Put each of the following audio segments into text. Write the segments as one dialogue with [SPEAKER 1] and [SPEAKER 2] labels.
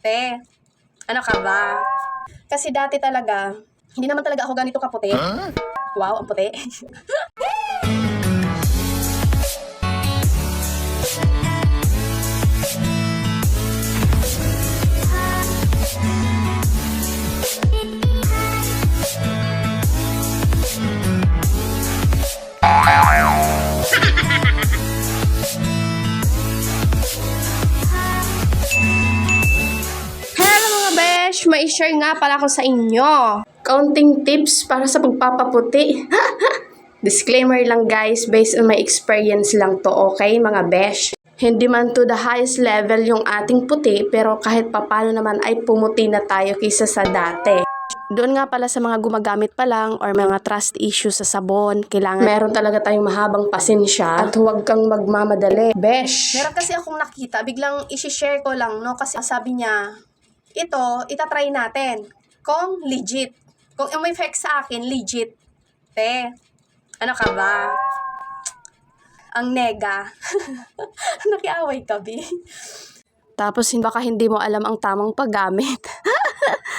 [SPEAKER 1] Te, ano ka ba? Kasi dati talaga, hindi naman talaga ako ganito kaputi. Wow, ang puti. Hello mga besh! May share nga pala ako sa inyo. Counting tips para sa pagpapaputi. Disclaimer lang guys, based on my experience lang to, okay mga besh? Hindi man to the highest level yung ating puti, pero kahit papano naman ay pumuti na tayo kaysa sa dati. Doon nga pala sa mga gumagamit pa lang or mga trust issues sa sabon, kailangan meron talaga tayong mahabang pasensya at huwag kang magmamadali. Besh! Meron kasi akong nakita, biglang isi-share ko lang, no? Kasi sabi niya, ito, itatry natin. Kung legit. Kung yung effect sa akin, legit. Te, ano ka ba? Ang nega. Nakiaway ka, Bi. Tapos baka hindi mo alam ang tamang paggamit.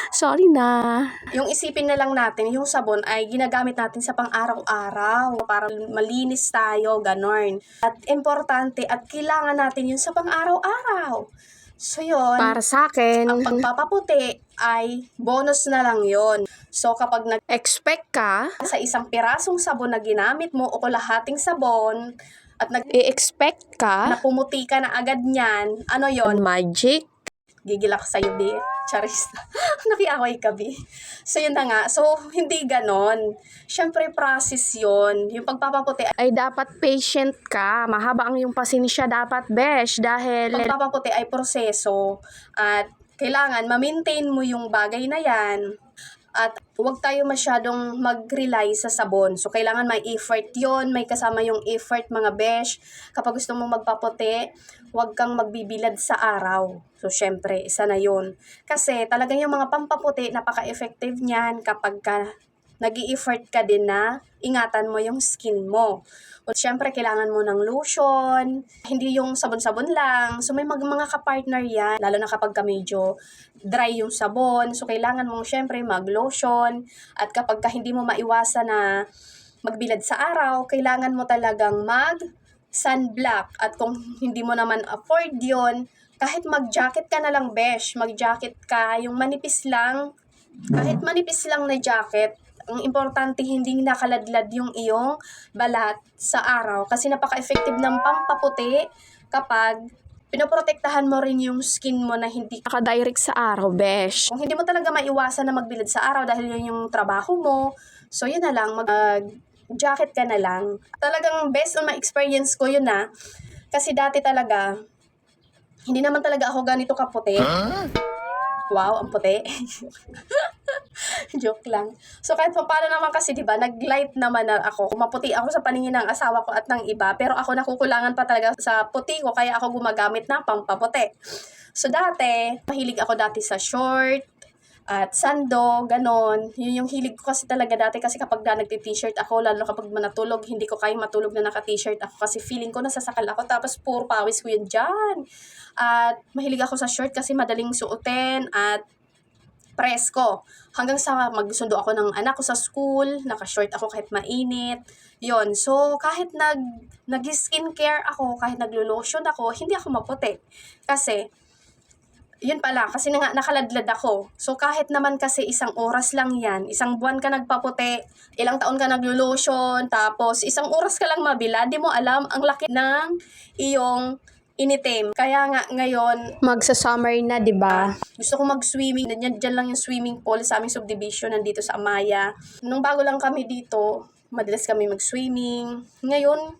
[SPEAKER 1] Sorry na. Yung isipin na lang natin, yung sabon ay ginagamit natin sa pang-araw-araw para malinis tayo, ganon. At importante at kailangan natin yun sa pang-araw-araw. So yun, para sa akin, ang pagpapaputi ay bonus na lang yun. So kapag nag-expect ka sa isang pirasong sabon na ginamit mo o kalahating sabon, at nag-i-expect ka na pumuti ka na agad niyan, ano yon? Magic? Gigil ako sa'yo, Bi. Charis. Nakiaway ka, Bi. So, yun na nga. So, hindi ganon. Siyempre, process yun. Yung pagpapaputi ay dapat patient ka. Mahaba ang yung pasensya dapat, besh. Dahil pagpapaputi ay proseso. At kailangan ma-maintain mo yung bagay na yan. At huwag tayo masyadong mag-rely sa sabon. So, kailangan may effort yon, may kasama yung effort mga besh. Kapag gusto mong magpaputi, huwag kang magbibilad sa araw. So, syempre, isa na yun. Kasi talagang yung mga pampaputi, napaka-effective niyan kapag nag-i-effort ka din na ingatan mo yung skin mo. O, syempre, kailangan mo ng lotion, hindi yung sabon-sabon lang. So, may mga kapartner yan, lalo na kapag medyo dry yung sabon. So, kailangan mong syempre mag-lotion. At kapag hindi mo maiwasan na magbilad sa araw, kailangan mo talagang mag-sunblock. At kung hindi mo naman afford yon, kahit mag-jacket ka na lang, besh. Mag-jacket ka, yung manipis lang, kahit manipis lang na jacket. Ang importante, hindi nakaladlad yung iyong balat sa araw. Kasi napaka-effective ng pampaputi kapag pinoprotektahan mo rin yung skin mo na hindi naka-direct sa araw, besh. Kung hindi mo talaga maiwasan na magbilad sa araw dahil yun yung trabaho mo, so yun na lang, mag-jacket ka na lang. Talagang based on my experience ko yun na. Kasi dati talaga, hindi naman talaga ako ganito kaputi. Wow, ang puti. Joke lang. So kahit paano naman kasi 'di ba, nag-light naman na ako. Maputi ako sa paningin ng asawa ko at ng iba, pero ako nakukulangan pa talaga sa puti ko kaya ako gumagamit ng pampaputi. So dati, mahilig ako dati sa short at sando, ganon. Yun yung hilig ko kasi talaga dati kasi kapag nagti-t-shirt ako, lalo kapag natulog, hindi ko kaya matulog na naka-t-shirt ako kasi feeling ko nasasakal ako tapos puro pawis ko yun dyan. At mahilig ako sa short kasi madaling suotin at presko. Hanggang sa magsundo ako ng anak ko sa school, naka-short ako kahit mainit. Yon. So, kahit nag-skincare ako, kahit naglo-lotion ako, hindi ako maputi. Kasi, yun pala, kasi nakaladlad ako. So, kahit naman kasi isang oras lang yan, isang buwan ka nagpaputi, ilang taon ka naglo-lotion, tapos isang oras ka lang mabila, di mo alam ang laki ng iyong initim. Kaya nga ngayon, magsa-summer na, 'di ba? Gusto ko mag-swimming. Diyan lang yung swimming pool sa aming subdivision nandito sa Amaya. Nung bago lang kami dito, madalas kami mag-swimming. Ngayon,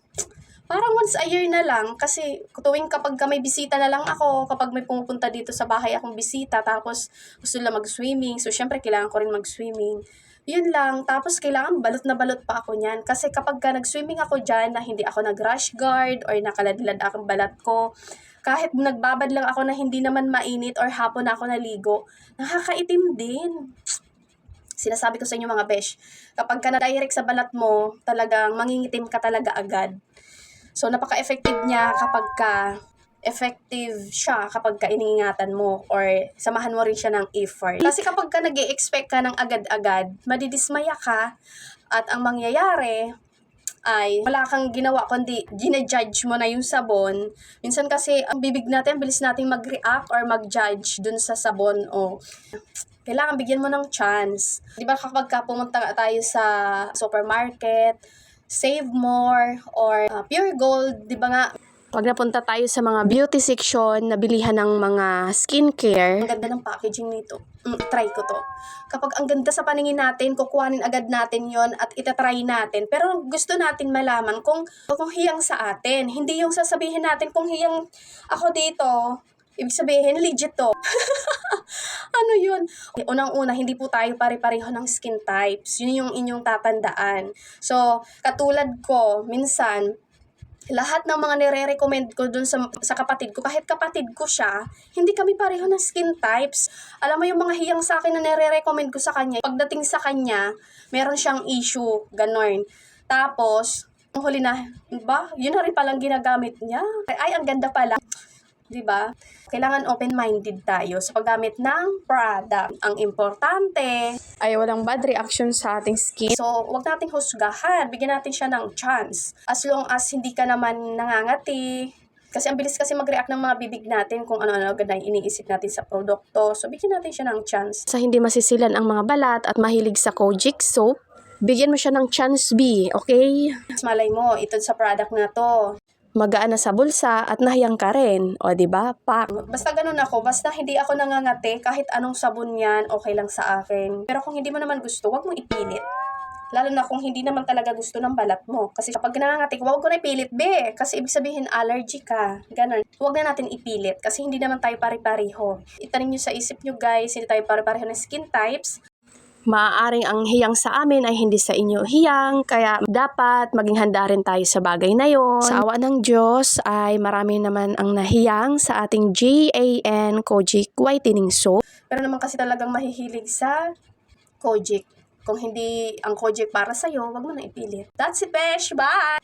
[SPEAKER 1] parang once a year na lang kasi tuwing kapag may bisita na lang ako, kapag may pumupunta dito sa bahay akong bisita, tapos gusto nila mag-swimming. So, syempre, kailangan ko rin mag-swimming. Yun lang. Tapos, kailangan balot na balot pa ako niyan. Kasi kapag nag-swimming ako dyan, na hindi ako nag-rash guard or nakaladlad akong balat ko, kahit nagbabad lang ako na hindi naman mainit or hapon na ako naligo, nakakaitim din. Sinasabi ko sa inyo mga besh, kapag ka na-direct sa balat mo, talagang mangingitim ka talaga agad. So, napaka-effective niya kapag effective siya kapag ka iniingatan mo or samahan mo rin siya ng effort. Kasi kapag ka nag-i-expect ka ng agad-agad, madidismaya ka at ang mangyayari ay wala kang ginawa kundi ginajudge mo na yung sabon. Minsan kasi ang bibig natin, bilis natin mag-react or mag-judge dun sa sabon o kailangan bigyan mo ng chance. Di ba kapag ka pumunta tayo sa supermarket, Save More or Pure Gold, di ba nga, pag napunta tayo sa mga beauty section, nabilihan ng mga skincare, ang ganda ng packaging nito. Try ko to. Kapag ang ganda sa paningin natin, kukuhanin agad natin yon at itatry natin. Pero gusto natin malaman kung hiyang sa atin. Hindi yung sasabihin natin kung hiyang ako dito, ibig sabihin, legit to. Ano yun? Unang-una, hindi po tayo pare-pareho ng skin types. Yun yung inyong tatandaan. So, katulad ko, minsan, lahat ng mga nire-recommend ko dun sa kapatid ko, kahit kapatid ko siya, hindi kami pareho ng skin types. Alam mo yung mga hiyang sa akin na nire-recommend ko sa kanya, pagdating sa kanya, meron siyang issue, ganon. Tapos, ang huli na, ba? Yun na rin palang ginagamit niya. Ay, ang ganda pala. Diba? Kailangan open-minded tayo sa paggamit ng product. Ang importante ay walang bad reaction sa ating skin. So, wag nating husgahan. Bigyan natin siya ng chance. As long as hindi ka naman nangangati. Kasi ang bilis kasi mag-react ng mga bibig natin kung ano-ano agad na iniisip natin sa produkto. So, bigyan natin siya ng chance. Sa hindi masisilan ang mga balat at mahilig sa Kojic soap, bigyan mo siya ng chance B, okay? Malay mo, ito sa product na to, magaan na sa bulsa at nahiyang ka rin. O, diba? Pak. Basta ganun ako. Basta hindi ako nangangati. Kahit anong sabon yan, okay lang sa akin. Pero kung hindi mo naman gusto, wag mong ipilit. Lalo na kung hindi naman talaga gusto ng balat mo. Kasi kapag nangangati, wag ko na ipilit, be. Kasi ibig sabihin, allergy ka. Ganun. Wag na natin ipilit. Kasi hindi naman tayo pare-pareho. Itanin nyo sa isip nyo, guys. Hindi tayo pare-pareho ng skin types. Maaaring ang hiyang sa amin ay hindi sa inyo hiyang, kaya dapat maging handa rin tayo sa bagay na yon. Sa awa ng Diyos ay marami naman ang nahiyang sa ating JAN Kojic Whitening Soap. Pero naman kasi talagang mahihilig sa Kojic. Kung hindi ang Kojic para sa'yo, wag mo na ipilit. That's it, besh! Bye!